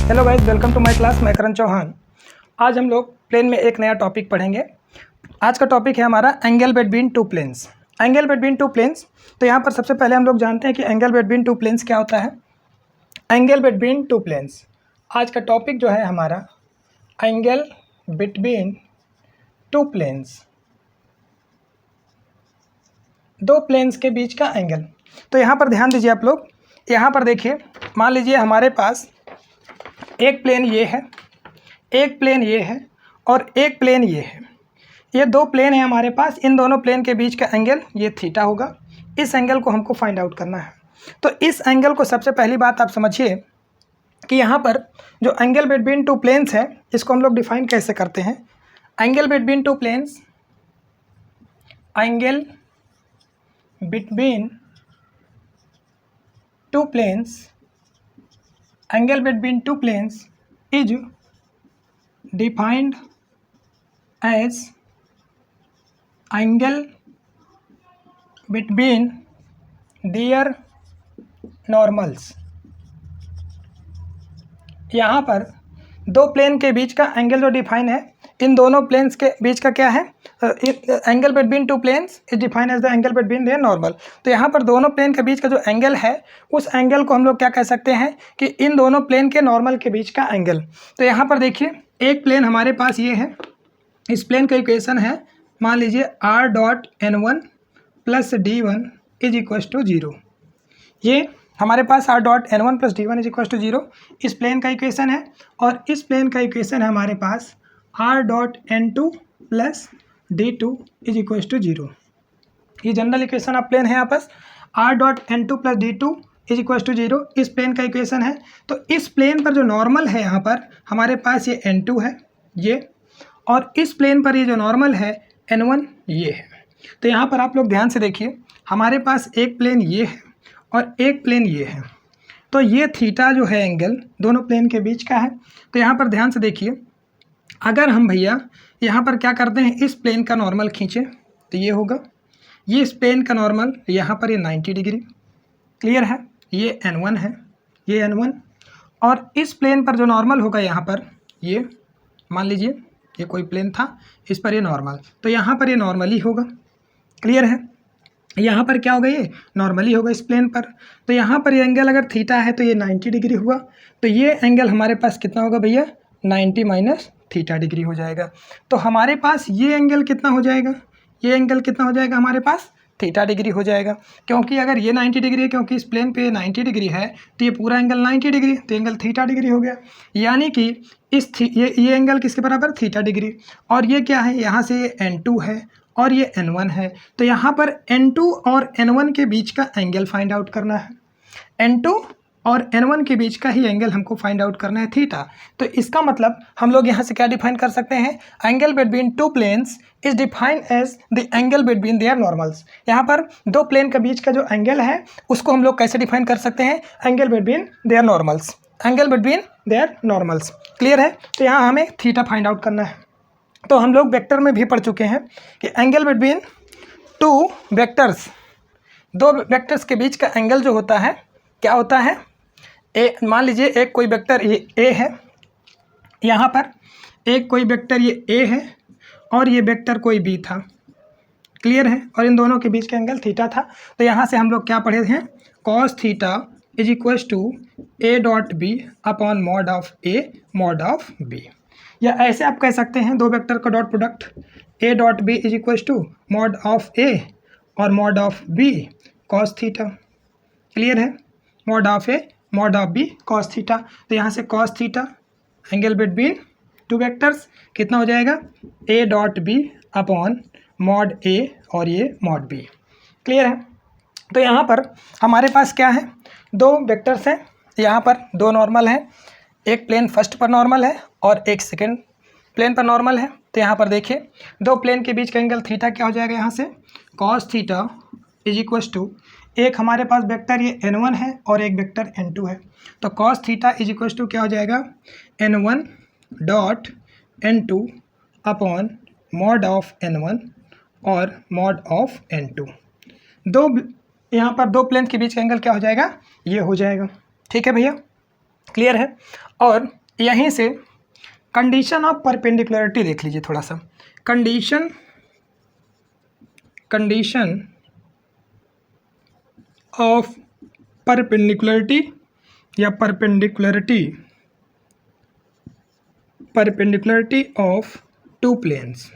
Hello guys, welcome to my class. मैं करण चौहान। आज हम लोग प्लेन में एक नया टॉपिक पढ़ेंगे। आज का टॉपिक है हमारा angle between two planes. Angle between two planes, तो यहाँ पर सबसे पहले हम लोग जानते हैं कि एंगल बिटवीन टू प्लेन्स क्या होता है। एंगल बिटवीन टू प्लेन्स, आज का टॉपिक जो है हमारा एंगल बिटवीन टू प्लेन्स, दो प्लेन्स के बीच का एंगल। तो यहाँ पर ध्यान दीजिए आप लोग, यहाँ पर देखिए, मान लीजिए हमारे पास एक प्लेन ये है, एक प्लेन ये है और एक प्लेन ये है। ये दो प्लेन है हमारे पास। इन दोनों प्लेन के बीच का एंगल ये थीटा होगा। इस एंगल को हमको फाइंड आउट करना है। तो इस एंगल को सबसे पहली बात आप समझिए कि यहाँ पर जो एंगल बिटवीन टू प्लेन्स है, इसको हम लोग डिफाइन कैसे करते हैं। Angle between two planes, angle between two planes, angle between two planes is defined as angle between their normals। यहाँ पर दो प्लेन के बीच का एंगल जो डिफाइन है, इन दोनों प्लेन्स के बीच का क्या है, angle between two planes is define as the angle between their normal. तो यहाँ पर दोनों प्लेन के बीच का जो एंगल है, उस एंगल को हम लोग क्या कह सकते हैं कि इन दोनों प्लेन के नॉर्मल के बीच का एंगल। तो यहाँ पर देखिए, एक प्लेन हमारे पास ये है। इस प्लेन का इक्वेशन है, मान लीजिए r.n1 plus d1 is equal to 0। ये हमारे पास r.n1 plus d1 is equal to 0 इस प्लेन का इक्वेशन है। और इस प्लेन का इक्वेशन है हमारे पास r.n2 plus d2 is equal to 0। ये जनरल इक्वेशन ऑफ प्लेन है आपस। r.n2 plus d2 is equal to 0 इस प्लेन का इक्वेशन है। तो इस प्लेन पर जो नॉर्मल है, यहाँ पर हमारे पास ये n2 है ये, और इस प्लेन पर ये जो नॉर्मल है n1 ये है। तो यहाँ पर आप लोग ध्यान से देखिए, हमारे पास एक प्लेन ये है और एक प्लेन ये है। तो ये थीटा जो है एंगल दोनों प्लेन के बीच का है। तो यहाँ पर ध्यान से देखिए, अगर हम भैया यहाँ पर क्या करते हैं, इस प्लेन का नॉर्मल खींचें तो ये होगा, ये इस प्लेन का नॉर्मल यहाँ पर ये 90 डिग्री। क्लियर है, ये n1 है, ये n1, और इस प्लेन पर जो नॉर्मल होगा यहाँ पर, ये मान लीजिए ये कोई प्लेन था, इस पर ये नॉर्मल, तो यहाँ पर ये नॉर्मली होगा। क्लियर है, यहाँ पर क्या होगा, ये नॉर्मली होगा इस प्लेन पर। तो यहाँ पर ये एंगल अगर थीटा है तो ये 90 डिग्री हुआ। तो ये एंगल हमारे पास कितना होगा भैया, 90 माइनस थीटा डिग्री हो जाएगा। तो हमारे पास ये एंगल कितना हो जाएगा, ये एंगल कितना हो जाएगा हमारे पास, थीटा डिग्री हो जाएगा। क्योंकि अगर ये 90 डिग्री है, क्योंकि इस प्लेन पे 90 डिग्री है, तो ये पूरा एंगल 90 डिग्री, तो एंगल थीटा डिग्री हो गया। यानी कि ये एंगल किसके बराबर, थीटा डिग्री। और ये क्या है, यहाँ से ये n2 है और ये n1 है। तो यहाँ पर n2 और n1 के बीच का एंगल फाइंड आउट करना है। n2 और n1 के बीच का ही एंगल हमको फाइंड आउट करना है, थीटा। तो इसका मतलब हम लोग यहाँ से क्या डिफाइन कर सकते हैं, angle between two planes is defined as the angle between their normals. यहाँ पर दो प्लेन के बीच का जो एंगल है, उसको हम लोग कैसे डिफाइन कर सकते हैं, angle between their normals, angle between their normals. Clear है, तो यहाँ हमें थीटा फाइंड आउट करना है। तो हम लोग वेक्टर में भी पढ़ चुके हैं कि एंगल बिटवीन टू वेक्टर्स, दो वेक्टर्स के बीच का एंगल जो होता है क्या होता है, ए, मान लीजिए एक कोई वेक्टर ये ए है, यहाँ पर एक कोई वेक्टर ये ए है और ये वेक्टर कोई बी था। क्लियर है, और इन दोनों के बीच का एंगल थीटा था। तो यहाँ से हम लोग क्या पढ़े हैं, cos theta is equal to A dot B upon mod of A mod of B. या ऐसे आप कह सकते हैं, दो वेक्टर का dot product A dot B is equal to mod of A और mod of B cos theta. Clear है, mod of A mod of B cos theta. तो यहाँ से cos theta angle between two vectors कितना हो जाएगा, A dot B upon mod ए और ये मॉड बी। क्लियर है, तो यहाँ पर हमारे पास क्या है, दो वेक्टर्स हैं, यहाँ पर दो नॉर्मल हैं, एक प्लेन फर्स्ट पर नॉर्मल है और एक सेकेंड प्लेन पर नॉर्मल है। तो यहाँ पर देखिए, दो प्लेन के बीच का एंगल थीटा क्या हो जाएगा, यहाँ से cos theta is equal to, एक हमारे पास वेक्टर ये n1 है और एक वेक्टर n2 है। तो cos theta is equal to क्या हो जाएगा, n1 dot n2 upon mod of n1 और मॉड ऑफ n2। दो यहाँ पर दो प्लेन के बीच का एंगल क्या हो जाएगा, ये हो जाएगा। ठीक है भैया, क्लियर है। और यहीं से कंडीशन ऑफ परपेंडिकुलरिटी देख लीजिए थोड़ा सा। कंडीशन ऑफ परपेंडिकुलरिटी या परपेंडिकुलरिटी ऑफ टू प्लेन्स,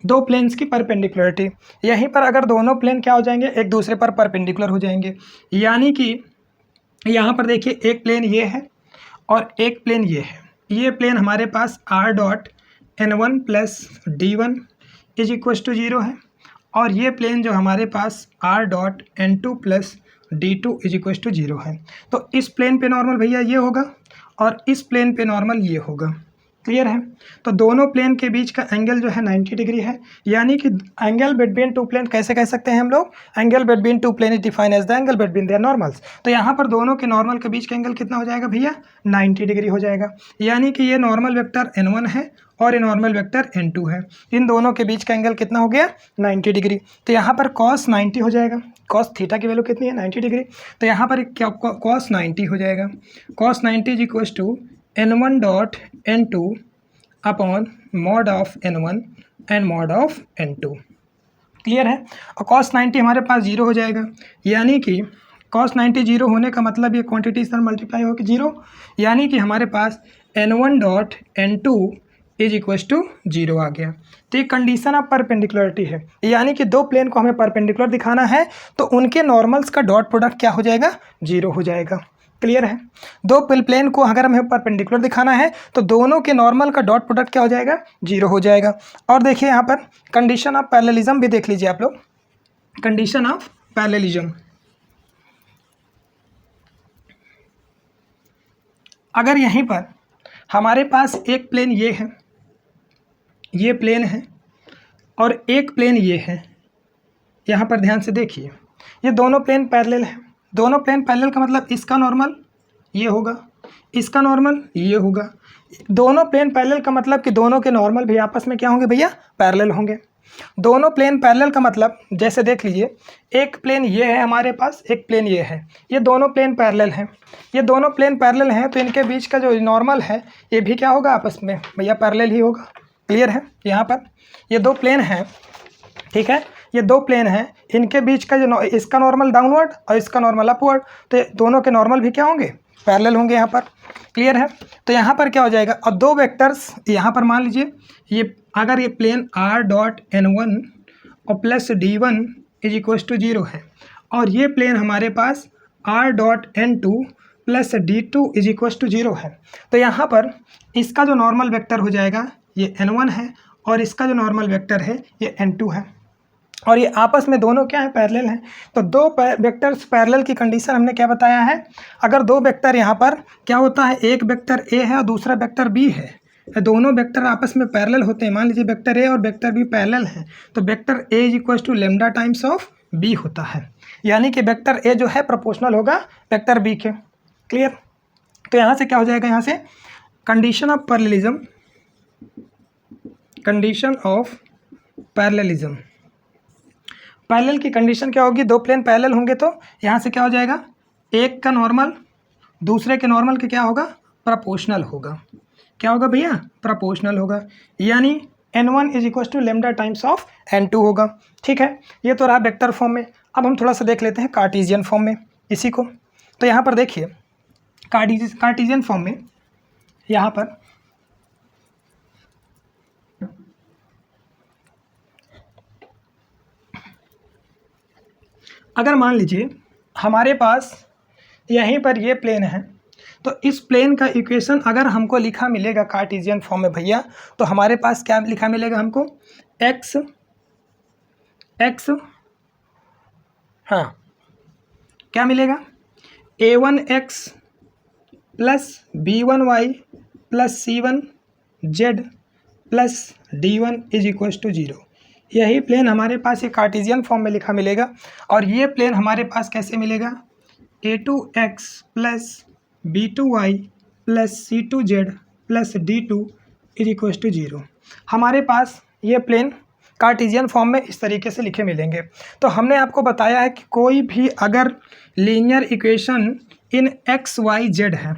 दो प्लेन्स की परपेंडिकुलरिटी। यहीं पर अगर दोनों प्लेन क्या हो जाएंगे, एक दूसरे पर परपेंडिकुलर हो जाएंगे, यानी कि यहाँ पर देखिए एक प्लेन ये है और एक प्लेन ये है। ये प्लेन हमारे पास r dot n1 plus d1 is equal to 0 है, और ये प्लेन जो हमारे पास r dot n2 plus d2 is equal to 0 है। तो इस प्लेन पे नॉर्मल भैया ये होगा और इस प्लेन पे नॉर्मल ये होगा। क्लियर है? तो दोनों प्लेन के बीच का एंगल जो है 90 डिग्री है, यानी कि एंगल बिटवीन टू प्लेन कैसे कह सकते हैं हम लोग, angle between two plane is defined as the angle between their normals. तो यहाँ पर दोनों के नॉर्मल के बीच का एंगल कितना हो जाएगा भैया, 90 डिग्री हो जाएगा, यानी कि ये नॉर्मल वेक्टर n1 है और ये नॉर्मल वेक्टर n2 है। इन दोनों के बीच का एंगल कितना हो गया, 90 डिग्री। तो यहाँ पर cos 90 हो जाएगा, cos थीटा की वैल्यू कितनी है, 90 डिग्री। तो यहाँ पर क्या cos 90 हो जाएगा, cos 90 is equal to n1 dot n2 upon mod of n1 and mod of n2। Clear है? और cos 90 हमारे पास 0 हो जाएगा, यानी कि cos 90 0 होने का मतलब ये क्वांटिटी सर मल्टीप्लाई होकर 0, यानी कि हमारे पास n1 dot n2 is equal to 0 आ गया। तो ये कंडीशन ऑफ परपेंडिकुलरिटी है, यानी कि दो प्लेन को हमें परपेंडिकुलर दिखाना है तो उनके नॉर्मल्स का डॉट प्रोडक्ट क्या हो जाएगा, 0 हो जाएगा। क्लियर है? दो प्लेन को अगर हमें परपेंडिकुलर दिखाना है तो दोनों के नॉर्मल का डॉट प्रोडक्ट क्या हो जाएगा, 0 हो जाएगा। और देखिए यहाँ पर कंडीशन ऑफ पैरेललिज्म भी देख लीजिए आप लोग। कंडीशन ऑफ पैरेललिज्म, अगर यहीं पर हमारे पास एक प्लेन ये है, ये प्लेन है और एक प्लेन ये है, यहाँ पर ध्यान से देखिए ये दोनों प्लेन पैरेलल हैं। दोनों प्लेन पैरेलल का मतलब इसका नॉर्मल ये होगा, इसका नॉर्मल ये होगा। दोनों प्लेन पैरेलल का मतलब कि दोनों के नॉर्मल भी आपस में क्या होंगे भैया, पैरेलल होंगे। दोनों प्लेन पैरेलल का मतलब जैसे देख लीजिए एक प्लेन ये है हमारे पास, एक प्लेन ये है, ये दोनों प्लेन पैरेलल हैं। ये दोनों प्लेन पैरेलल हैं तो इनके बीच का जो नॉर्मल है ये भी क्या होगा, आपस में भैया पैरेलल ही होगा। क्लियर है? यहाँ पर ये दो प्लेन हैं, ठीक है, ये दो प्लेन हैं, इनके बीच का जो इसका नॉर्मल डाउनवर्ड और इसका नॉर्मल अपवर्ड, तो दोनों के नॉर्मल भी क्या होंगे, पैरेलल होंगे यहाँ पर। क्लियर है? तो यहाँ पर क्या हो जाएगा, और दो वेक्टर्स यहाँ पर मान लीजिए ये अगर ये प्लेन r डॉट n1 और plus d1 is equal to 0 है और ये प्लेन हमारे पास r dot n2 plus d2 is equal to 0 है, तो यहाँ पर इसका जो नॉर्मल वेक्टर हो जाएगा ये n1 है और इसका जो नॉर्मल वेक्टर है ये n2 है, और ये आपस में दोनों क्या है, पैरेलल हैं। तो दो वेक्टर्स पैरेलल की कंडीशन हमने क्या बताया है, अगर दो वेक्टर यहाँ पर क्या होता है, एक वेक्टर a है और दूसरा वेक्टर b है, दोनों वेक्टर आपस में पैरेलल होते हैं। मान लीजिए वेक्टर a और वेक्टर b पैरेलल हैं तो vector a is equal to lambda times of b होता है, यानी कि वेक्टर a जो है प्रोपोर्शनल होगा वेक्टर b के। क्लियर? तो यहाँ से क्या हो जाएगा, यहाँ से condition of parallelism, condition of parallelism, parallel की कंडीशन क्या होगी, दो प्लेन पैरेलल होंगे तो यहाँ से क्या हो जाएगा, एक का नॉर्मल दूसरे के नॉर्मल के क्या होगा, प्रोपोर्शनल होगा। क्या होगा भैया, प्रोपोर्शनल होगा, यानी n1 is equal to lambda times of n2 होगा। ठीक है, ये तो रहा वेक्टर फॉर्म में। अब हम थोड़ा सा देख लेते हैं कार्टेशियन फॉर्म में इसी को। तो यहाँ पर देखिए कार्टेशियन फॉर्म में यहाँ पर अगर मान लीजिए हमारे पास यहीं पर ये प्लेन है तो इस प्लेन का इक्वेशन अगर हमको लिखा मिलेगा कार्टेशियन फॉर्म में भैया, तो हमारे पास क्या लिखा मिलेगा हमको, x हाँ क्या मिलेगा, a1x plus b1y plus c1z plus d1 is equal to 0। यही प्लेन हमारे पास ये कार्टेशियन फॉर्म में लिखा मिलेगा, और ये प्लेन हमारे पास कैसे मिलेगा, a2x plus b2y plus c2z plus d2 is equal to 0। हमारे पास ये प्लेन कार्टेशियन फॉर्म में इस तरीके से लिखे मिलेंगे। तो हमने आपको बताया है कि कोई भी अगर linear equation in x y z है,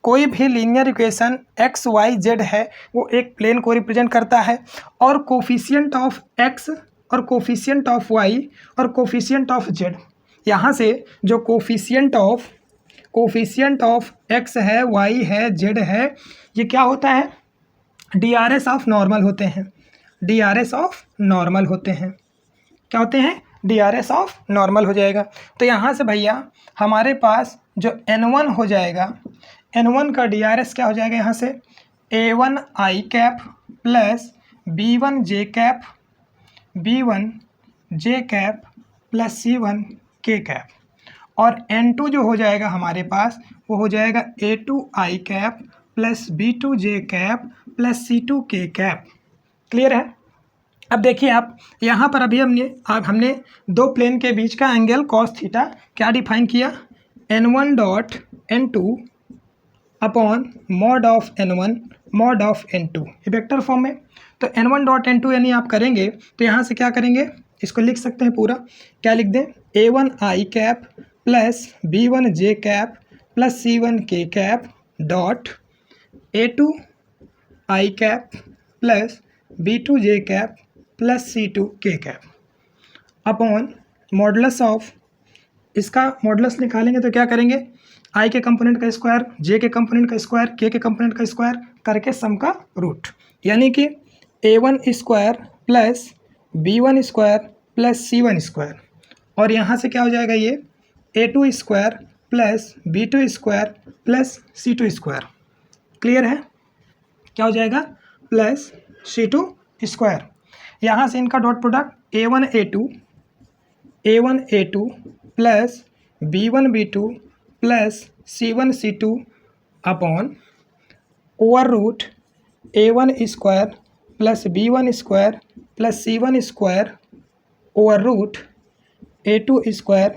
कोई भी linear equation x y z है वो एक प्लेन को रिप्रेजेंट करता है, और कोफिशिएंट ऑफ एक्स और कोफिशिएंट ऑफ वाई और कोफिशिएंट ऑफ जेड, यहाँ से जो कोफिशिएंट ऑफ एक्स है, वाई है, जेड है, ये क्या होता है, DRS ऑफ नॉर्मल होते हैं, DRS ऑफ नॉर्मल होते हैं, क्या होते हैं, DRS ऑफ नॉर्मल हो जाएगा। तो यहाँ से भैया हमारे पास जो N1 हो जाएगा, N1 का DRS क्या हो जाएगा, यहाँ से A1 I cap plus B1 J cap, B1 J cap plus C1 K cap, और N2 जो हो जाएगा हमारे पास वो हो जाएगा A2 I cap plus B2 J cap plus C2 K cap. Clear है। अब देखिए आप यहाँ पर अभी हमने दो प्लेन के बीच का एंगल कॉस थीटा क्या डिफाइन किया, N1 dot N2 upon mod of N1 mod of N2, ये वेक्टर फॉर्म में। तो N1 डॉट N2 यानी आप करेंगे तो यहाँ से क्या करेंगे, इसको लिख सकते हैं पूरा, क्या लिख दें, A1 I cap plus B1 J cap plus C1 K cap dot A2 I cap plus B2 J cap plus C2 K cap upon modulus of, इसका मॉडुलस निकालेंगे तो क्या करेंगे, I के कंपोनेंट का स्क्वायर, J के component का square, K के कंपोनेंट का स्क्वायर करके सम का रूट, यानी कि A1 square plus B1 square plus C1 square, और यहाँ से क्या हो जाएगा, ये A2 square plus B2 square plus C2 square. Clear है, क्या हो जाएगा, प्लस C2 स्क्वायर। यहाँ से इनका dot product A1 A2 plus B1 B2 plus C1 C2 upon over root A1 square plus B1 square plus C1 square over root A2 square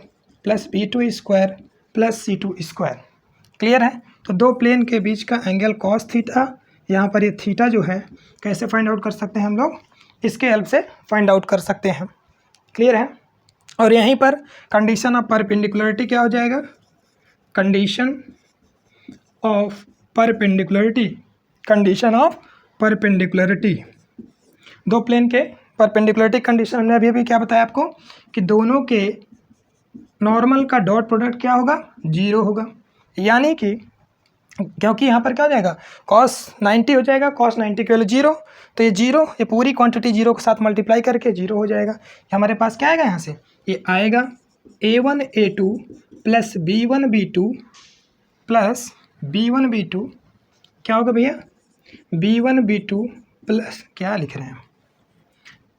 plus B2 square plus C2 square. Clear है। तो दो plane के बीच का angle cos theta, यहाँ पर ये theta जो है कैसे फाइंड आउट कर सकते हैं हम लोग, इसके हेल्प से फाइंड आउट कर सकते हैं। क्लियर है। और यहीं पर कंडीशन ऑफ परपेंडिकुलरिटी क्या हो जाएगा, condition of perpendicularity, condition of perpendicularity, दो प्लेन के परपेंडिकुलरिटी कंडीशन हमने अभी क्या बताया आपको कि दोनों के नॉर्मल का डॉट प्रोडक्ट क्या होगा, 0 होगा, यानी कि क्योंकि यहाँ पर क्या हो जाएगा, cos 90 हो जाएगा, cos 90 की वैल्यू 0, तो ये 0, ये पूरी क्वांटिटी 0 के साथ मल्टीप्लाई करके 0 हो जाएगा। हमारे पास क्या आएगा, यहाँ से ये आएगा A1 A2 plus B1 B2 plus B1 B2, क्या होगा भैया, B1 B2 प्लस क्या लिख रहे हैं,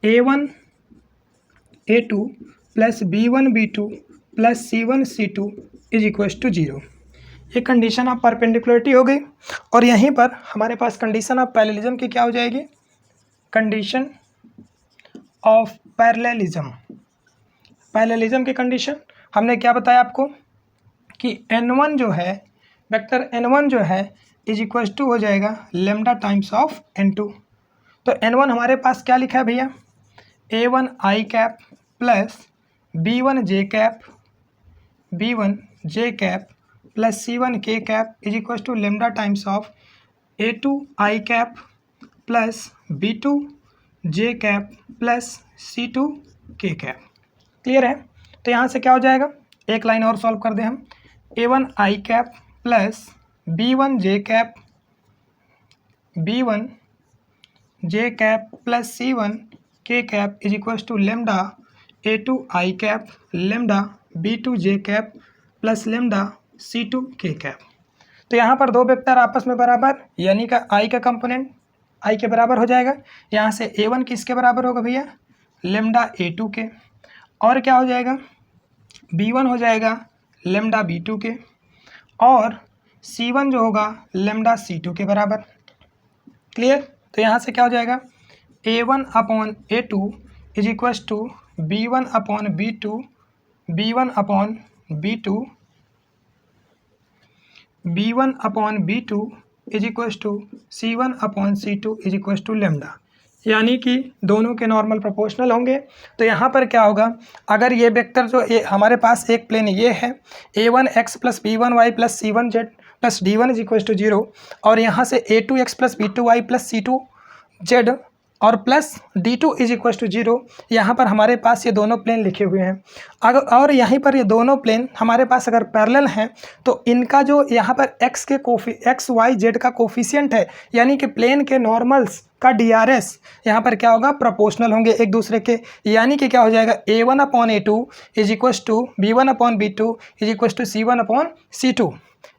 A1 A2 plus B1 B2 plus C1 C2 is equals to 0। ये कंडीशन ऑफ परपेंडिकुलरिटी हो गई। और यहीं पर हमारे पास कंडीशन ऑफ पैरेललिज्म की क्या हो जाएगी, कंडीशन ऑफ पैरेललिज्म, पैरेललिज्म की कंडीशन हमने क्या बताया आपको कि N1 जो है, वेक्टर N1 जो है इज इक्वल्स टू हो जाएगा लेमडा टाइम्स ऑफ N2। तो N1 हमारे पास क्या लिखा है भैया, A1 I cap plus B1 J cap, B1 J cap plus C1 K cap is equal to lambda times of A2 I cap plus B2 J cap plus C2 K cap. Clear है। तो यहाँ से क्या हो जाएगा, एक line और solve कर दें हम, A1 I cap plus B1 J cap, B1 J cap plus C1 K cap is equal to lambda A2 I cap lambda B2 J cap plus lambda C2 K cap. तो यहाँ पर दो vector आपस में बराबर, यानी का I का कंपोनेंट I के बराबर हो जाएगा। यहाँ से A1 किसके बराबर होगा भैया, लेमडा A2 के, और क्या हो जाएगा, B1 हो जाएगा लेमडा B2 के, और C1 जो होगा लेमडा C2 के बराबर। क्लियर। तो यहाँ से क्या हो जाएगा, A1 upon A2 is equals to B1 upon B2, B1 upon B2, B1 upon B2 is equals to C1 upon C2 is equals to lambda. यानी कि दोनों के नॉर्मल प्रोपोर्शनल होंगे। तो यहाँ पर क्या होगा, अगर ये वेक्टर जो ये हमारे पास एक प्लेन ये है a1x plus b1y plus c1z plus d1 is equal to 0 और यहाँ से a2x plus b2y plus c2z और plus d2 is equal to 0, यहाँ पर हमारे पास ये दोनों प्लेन लिखे हुए हैं। अगर और यहीं पर ये दोनों प्लेन हमारे पास अगर पैरेलल हैं तो इनका जो यहाँ पर x y z का कोफिशिएंट है यानी कि प्लेन के नॉर्मल्स का DRS यहाँ पर क्या होगा, प्रोपोर्शनल होंगे एक दूसरे के। यानी कि क्या हो जाएगा, a1/a2 is equal to b1/b2 is equal to c1/c2,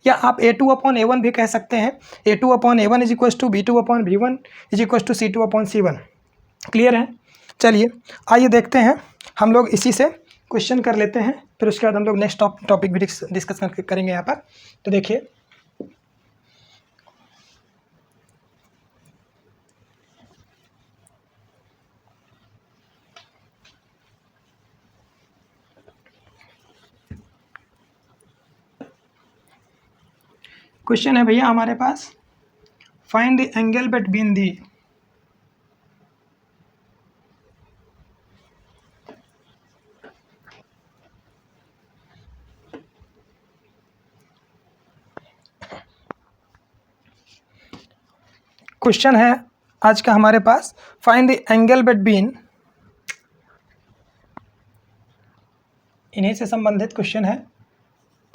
या आप a2/a1 भी कह सकते हैं। a2/a1 is equal to b2/b1 is equal to c2/c1। Clear है। चलिए आइए देखते हैं, हम लोग इसी से क्वेश्चन कर लेते हैं, फिर उसके बाद हम लोग नेक्स्ट टॉपिक भी डिस्कस करेंगे यहाँ पर। तो देखिए क्वेश्चन है भैया हमारे पास, find the angle between the question है आज का हमारे पास, फाइंड द एंगल बिटवीन, इन्हीं से संबंधित क्वेश्चन है।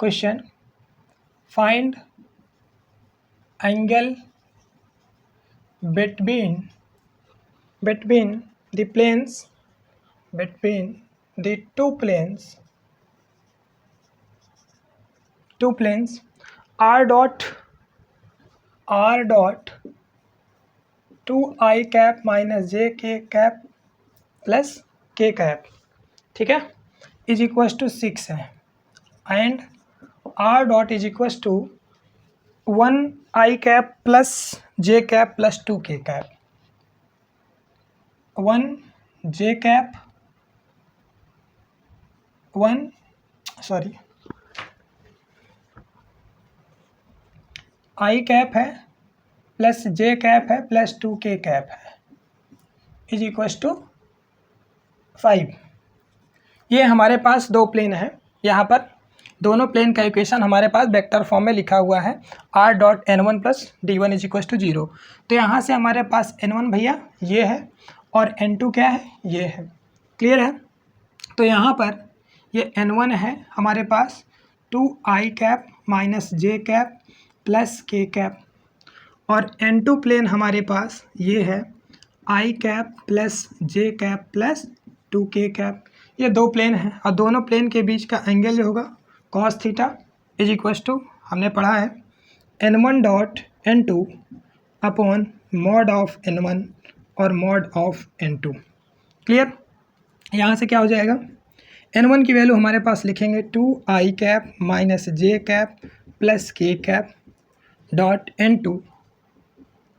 Question find angle between the planes, between the two planes r dot 2i cap minus j k cap plus k cap, ठीक है, इज इक्वल टू 6 है, and r dot is equal to 1i cap plus j cap plus 2k cap, 1j cap 1 cap है plus j cap है plus 2k cap है is equal to 5। ये हमारे पास दो plane है, यहाँ पर दोनों प्लेन का इक्वेशन हमारे पास वेक्टर फॉर्म में लिखा हुआ है r dot n1 plus d1 is equal to 0। तो यहाँ से हमारे पास n1 भैया ये है और n2 क्या है, ये है। क्लियर है। तो यहाँ पर ये n1 है हमारे पास 2i cap minus j cap plus k cap, और n2 प्लेन हमारे पास ये है i cap plus j cap plus 2k cap. ये दो प्लेन हैं और दोनों प्लेन के बीच का एंगल जो होगा cos theta is equal to, हमने पढ़ा है n1 dot n2 upon mod of n1 और मॉड ऑफ n2। क्लियर। यहाँ से क्या हो जाएगा, n1 की वैल्यू हमारे पास लिखेंगे 2i cap minus j cap plus k cap dot n2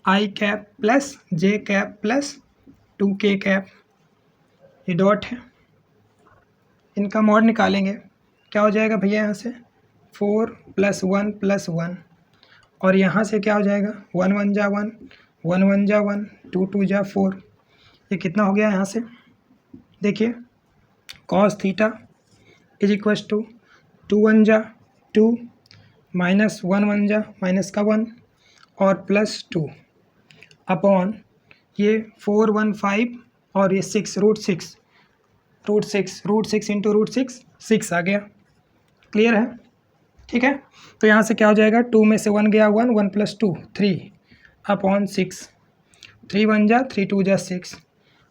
i cap plus j cap plus 2k cap, ये डॉट है, इनका मॉड निकालेंगे, क्या हो जाएगा भैया, यहाँ से 4 + 1 + 1 और यहाँ से क्या हो जाएगा 1 1 जा 1, 1 1 जा 1, 2 2 जा 4, ये कितना हो गया यहाँ से, देखिए cos theta is equal to 2 1 जा 2 माइनस 1 1 जा माइनस का 1 और प्लस 2 अपॉन ये 4 1 5 और ये 6 root six into root six आ गया। क्लियर है। ठीक है। तो यहाँ से क्या हो जाएगा, 2 में से 1 गया 1, 1 + 2 3 अपॉन 6, 3 1 जा 3 2 जा 6,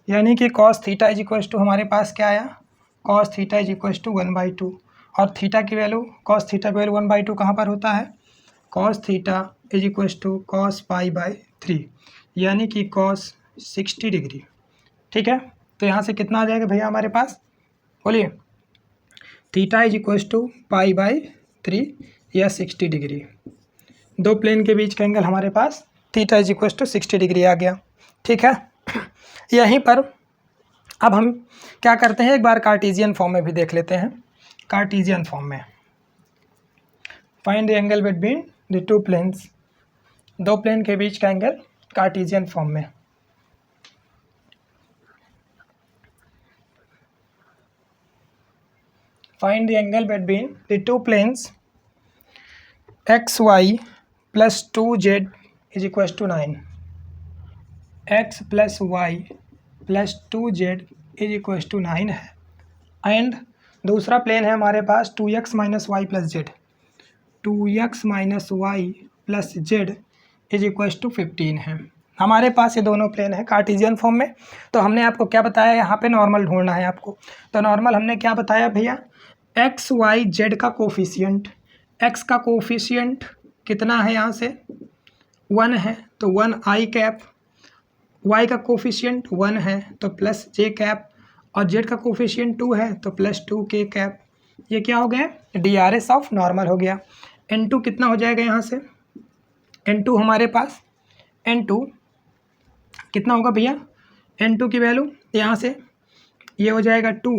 यानी कि cos theta is equal to हमारे पास क्या आया, cos theta is equal to 1/2 और थीटा की वैल्यू, cos थीटा की वैल्यू 1/2 कहाँ पर होता है, cos theta is equal to cos π/3 यानी कि cos 60 डिग्री। ठीक है। तो यहाँ से कितना आ जाएगा भैया हमारे पास, बोलिए, थीटा इज इक्वल टू π/3 या 60 डिग्री। दो प्लेन के बीच का एंगल हमारे पास theta is equal to 60 degree आ गया। ठीक है। यहीं पर अब हम क्या करते हैं, एक बार कार्टेशियन फॉर्म में भी देख लेते हैं। कार्टेशियन फॉर्म में find the angle between the two planes, दो प्लेन के बीच का एंगल कार्टेशियन फॉर्म में। Find the angle between the two planes x y plus 2z is equal to 9, x plus y plus 2z is equal to 9 है। And दूसरा plane है हमारे पास 2x minus y plus z, 2x minus y plus z is equal to 15 है। हमारे पास ये दोनों plane है कार्टेशियन फॉर्म में। तो हमने आपको क्या बताया, यहाँ पे नॉर्मल ढूंढना है आपको। तो नॉर्मल हमने क्या बताया भैया, एक्स वाई जेड का कोफिशिएंट, एक्स का कोफिशिएंट कितना है, यहाँ से 1 है तो 1 आई कैप, वाई का कोफिशिएंट 1 है तो प्लस जे कैप, और जेड का कोफिशिएंट 2 है तो प्लस 2 के कैप। ये क्या हो गया, DRS ऑफ नॉर्मल हो गया। N2 कितना हो जाएगा यहाँ से, N2 हमारे पास N2 कितना होगा भैया, N2 की वैल्यू यहाँ से ये हो जाएगा 2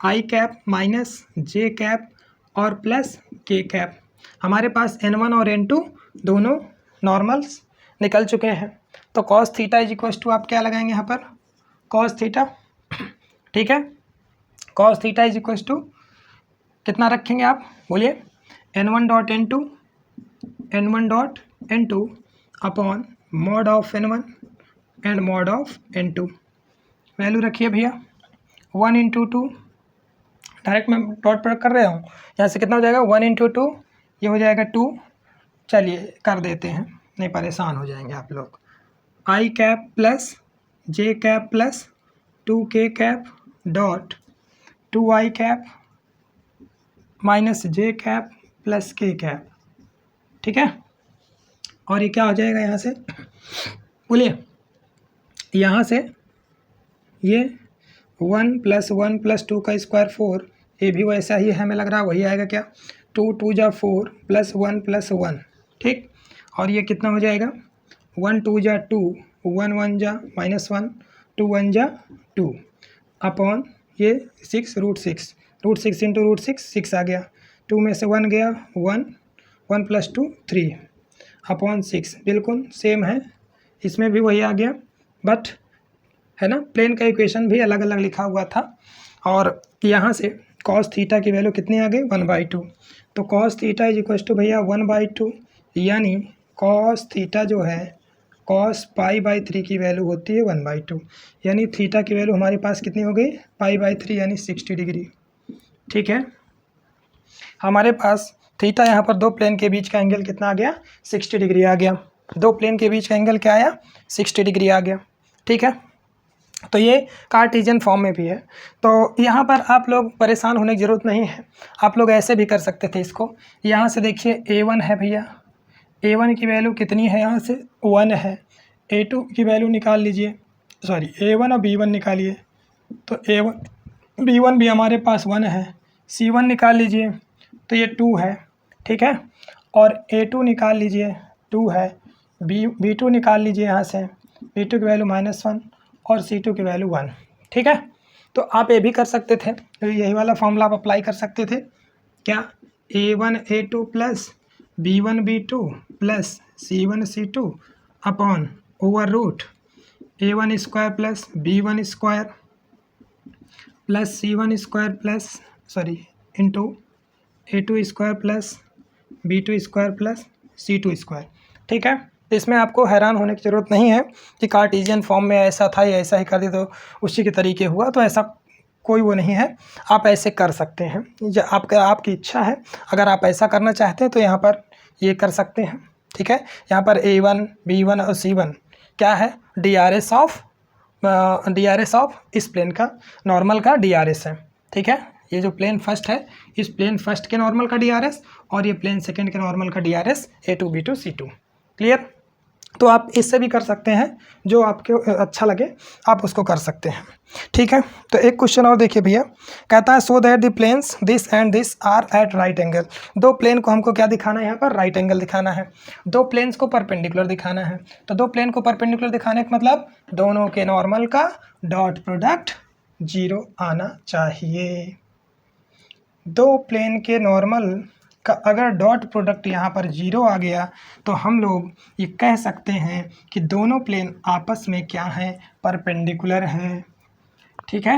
I cap minus J cap और प्लस के कैप। हमारे पास N1 और N2 दोनों नॉर्मल्स निकल चुके हैं। तो cos theta is equal to आप क्या लगाएंगे यहाँ पर, कॉस थीटा, ठीक है। Cos theta is equal to कितना रखेंगे आप बोलिए, N1 dot N2 upon mod of N1 and mod of N2। Value रखिए भैया 1 इंटू 2, डायरेक्ट मैं डॉट प्रोडक्ट कर रहा हूँ, यहाँ से कितना हो जाएगा 1 इंटू 2, ये हो जाएगा 2। चलिए कर देते हैं, नहीं परेशान हो जाएंगे आप लोग। I cap plus J cap plus 2k cap dot 2 I cap minus J cap plus K cap, ठीक है। और ये क्या हो जाएगा यहाँ से बोलिए, यहाँ से ये 1 प्लस 1 प्लस 2 का स्क्वायर 4, ये भी वैसा ही है, हमें लग रहा है वही आएगा क्या, 2 2 जा 4 प्लस 1 प्लस 1, ठीक। और ये कितना हो जाएगा 1 2 जा 2, 1 1 जा माइनस 1, 2 1 जा 2 अपॉन ये 6 रूट 6 इंटू रूट 6 आ गया, 2 में से 1 गया 1, 1 प्लस 2 3 अपॉन 6, बिल्कुल सेम है, इसमें भी वही आ गया, बट है ना प्लेन का इक्वेशन भी अलग अलग लिखा हुआ था। और यहाँ से कॉस थीटा की वैल्यू कितनी आ गई 1/2। तो cos theta is equal to भैया 1/2, यानी कॉस थीटा जो है कॉस π/3 की वैल्यू होती है 1/2, यानी थीटा की वैल्यू हमारे पास कितनी हो गई π/3 यानी 60 डिग्री, ठीक है। हमारे पास थीटा यहाँ पर दो प्लेन के बीच का एंगल कितना आ गया 60 डिग्री आ गया, दो प्लेन के बीच का एंगल क्या आया 60 डिग्री आ गया, ठीक है। तो ये कार्टेशियन फॉर्म में भी है। तो यहाँ पर आप लोग परेशान होने की ज़रूरत नहीं है, आप लोग ऐसे भी कर सकते थे इसको। यहाँ से देखिए A1 है भैया, A1 की वैल्यू कितनी है, यहाँ से 1 है, A2 की वैल्यू निकाल लीजिए, सॉरी A1 और B1 निकालिए, तो A1 B1 भी हमारे पास 1 है, C1 निकाल लीजिए तो ये 2 है, ठीक है। और A2 निकाल लीजिए 2 है, B2 निकाल लीजिए यहाँ से, B2 की वैल्यू -1 और C2 की वैल्यू 1, ठीक है। तो आप ये भी कर सकते थे, तो यही वाला फॉर्मूला आप अप्लाई कर सकते थे, क्या A1 A2 plus B1 B2 plus C1 C2 upon over root A1 square plus B1 square plus C1 square plus sorry into A2 square plus B2 square plus C2 square, ठीक है। इसमें आपको हैरान होने की ज़रूरत नहीं है कि कार्टेशियन फॉर्म में ऐसा था या ऐसा ही कर दिया तो उसी के तरीके हुआ, तो ऐसा कोई वो नहीं है, आप ऐसे कर सकते हैं, आपकी इच्छा है। अगर आप ऐसा करना चाहते हैं तो यहाँ पर ये कर सकते हैं, ठीक है। यहाँ पर A1 B1 और C1 क्या है, DRS ऑफ इस प्लेन का नॉर्मल का DRS है, ठीक है। ये जो प्लेन फर्स्ट है इस प्लेन फर्स्ट के नॉर्मल का DRS और ये प्लेन सेकंड के नॉर्मल का DRS A2 B2 C2, clear. तो आप इससे भी कर सकते हैं, जो आपको अच्छा लगे आप उसको कर सकते हैं, ठीक है। तो एक क्वेश्चन और देखिए भैया, कहता है so that the planes this and this are at right angle. दो प्लेन को हमको क्या दिखाना है, यहाँ पर राइट एंगल दिखाना है, दो प्लेन्स को परपेंडिकुलर दिखाना है। तो दो प्लेन को परपेंडिकुलर दिखाने का मतलब दोनों के नॉर्मल का डॉट प्रोडक्ट 0 आना चाहिए। दो प्लेन के नॉर्मल का अगर डॉट प्रोडक्ट यहाँ पर 0 आ गया तो हम लोग ये कह सकते हैं कि दोनों प्लेन आपस में क्या हैं, परपेंडिकुलर हैं, ठीक है।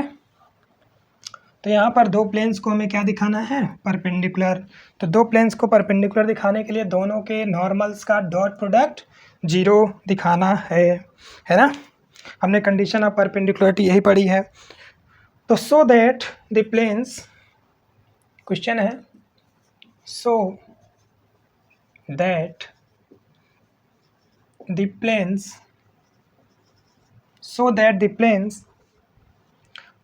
तो यहाँ पर दो प्लेन्स को हमें क्या दिखाना है, परपेंडिकुलर। तो दो प्लेन्स को परपेंडिकुलर दिखाने के लिए दोनों के नॉर्मल्स का डॉट प्रोडक्ट 0 दिखाना है ना। हमने कंडीशन ऑफ परपेंडिकुलरिटी यही पढ़ी है। तो so that the planes, question है so that the planes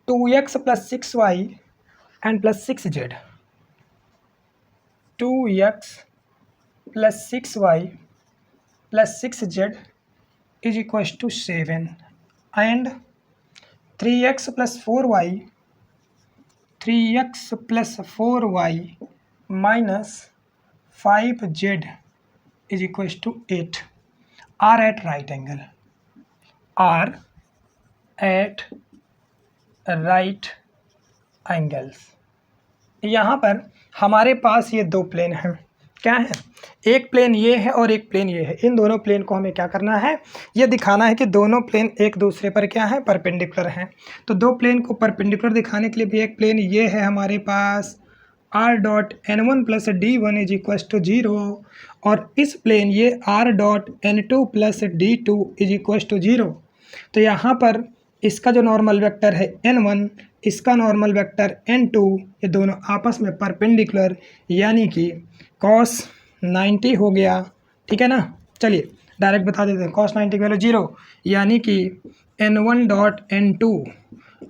2x plus 6y and plus 6z, 2x plus 6y plus 6z is equals to 7 and 3x plus 4y minus 5z is equals to 8 are at right angle, are at right angles. यहाँ पर हमारे पास ये दो plane हैं, क्या है, एक plane ये है और एक प्लेन ये है। इन दोनों प्लेन को हमें क्या करना है, ये दिखाना है कि दोनों प्लेन एक दूसरे पर क्या है, परपेंडिकुलर हैं। तो दो प्लेन को परपेंडिकुलर दिखाने के लिए भी एक प्लेन ये है हमारे पास r dot n1 plus d1 is equals to 0 और इस प्लेन ये r dot n2 plus d2 is equals to 0। तो यहाँ पर इसका जो नॉर्मल वेक्टर है n1, इसका नॉर्मल वेक्टर n2, ये दोनों आपस में परपेंडिकुलर, यानी कि cos 90 हो गया, ठीक है ना। चलिए डायरेक्ट बता देते हैं, cos 90 की वैल्यू 0, यानी कि n1 डॉट n2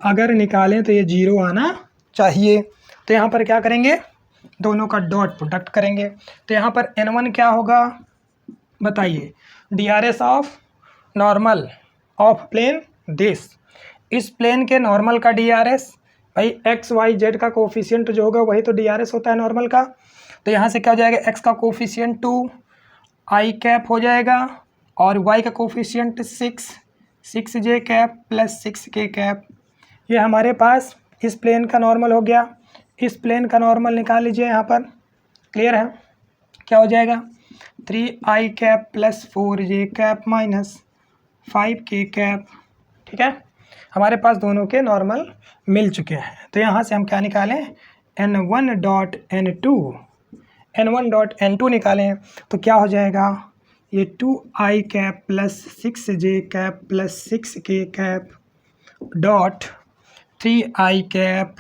अगर निकालें तो ये 0 आना चाहिए। तो यहाँ पर क्या करेंगे, दोनों का डॉट प्रोडक्ट करेंगे। तो यहाँ पर n1 क्या होगा बताइए, DRS of normal of plane this, इस प्लेन के नॉर्मल का DRS, भाई x y z का कोफिशिएंट जो होगा वही तो DRS होता है नॉर्मल का। तो यहाँ से क्या हो जाएगा, x का कोफिशिएंट 2 i कैप हो जाएगा और y का coefficient 6 j cap plus 6 k cap. ये हमारे पास इस प्लेन का नॉर्मल हो गया। इस प्लेन का नॉर्मल निकाल लीजिए, यहाँ पर क्लियर है, क्या हो जाएगा 3i cap plus 4j cap minus 5k cap, ठीक है। हमारे पास दोनों के नॉर्मल मिल चुके हैं। तो यहाँ से हम क्या निकालें, n1 डॉट n2 निकालें तो क्या हो जाएगा, ये 2i cap plus 6j cap plus 6k cap dot 3i cap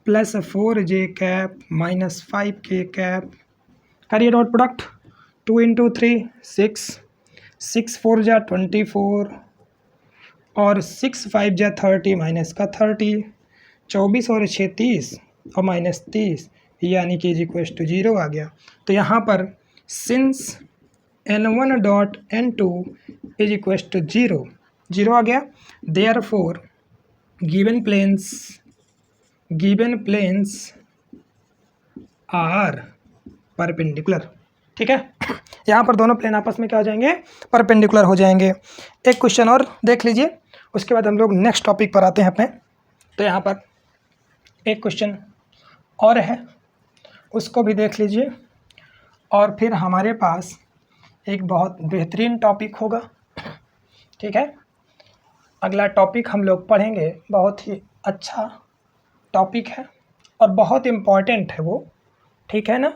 plus 4j cap minus 5k cap. करिए डॉट प्रोडक्ट, 2 इंटू 3 6 4 जा 24 और 6 5 जा 30 माइनस का 30, 24 और 6 30 और माइनस 30, यानी कि इज इक्वल टू 0 आ गया। तो यहाँ पर since n1 dot n2 is equal to 0 आ गया, therefore given planes are perpendicular, ठीक है। यहाँ पर दोनों प्लेन आपस में क्या हो जाएंगे, परपेंडिकुलर हो जाएंगे। एक क्वेश्चन और देख लीजिए, उसके बाद हम लोग नेक्स्ट टॉपिक पर आते हैं अपने। तो यहाँ पर एक क्वेश्चन और है, उसको भी देख लीजिए और फिर हमारे पास एक बहुत बेहतरीन टॉपिक होगा, ठीक है। अगला टॉपिक हम लोग पढ़ेंगे, बहुत ही अच्छा टॉपिक है और बहुत इम्पॉर्टेंट है वो, ठीक है ना।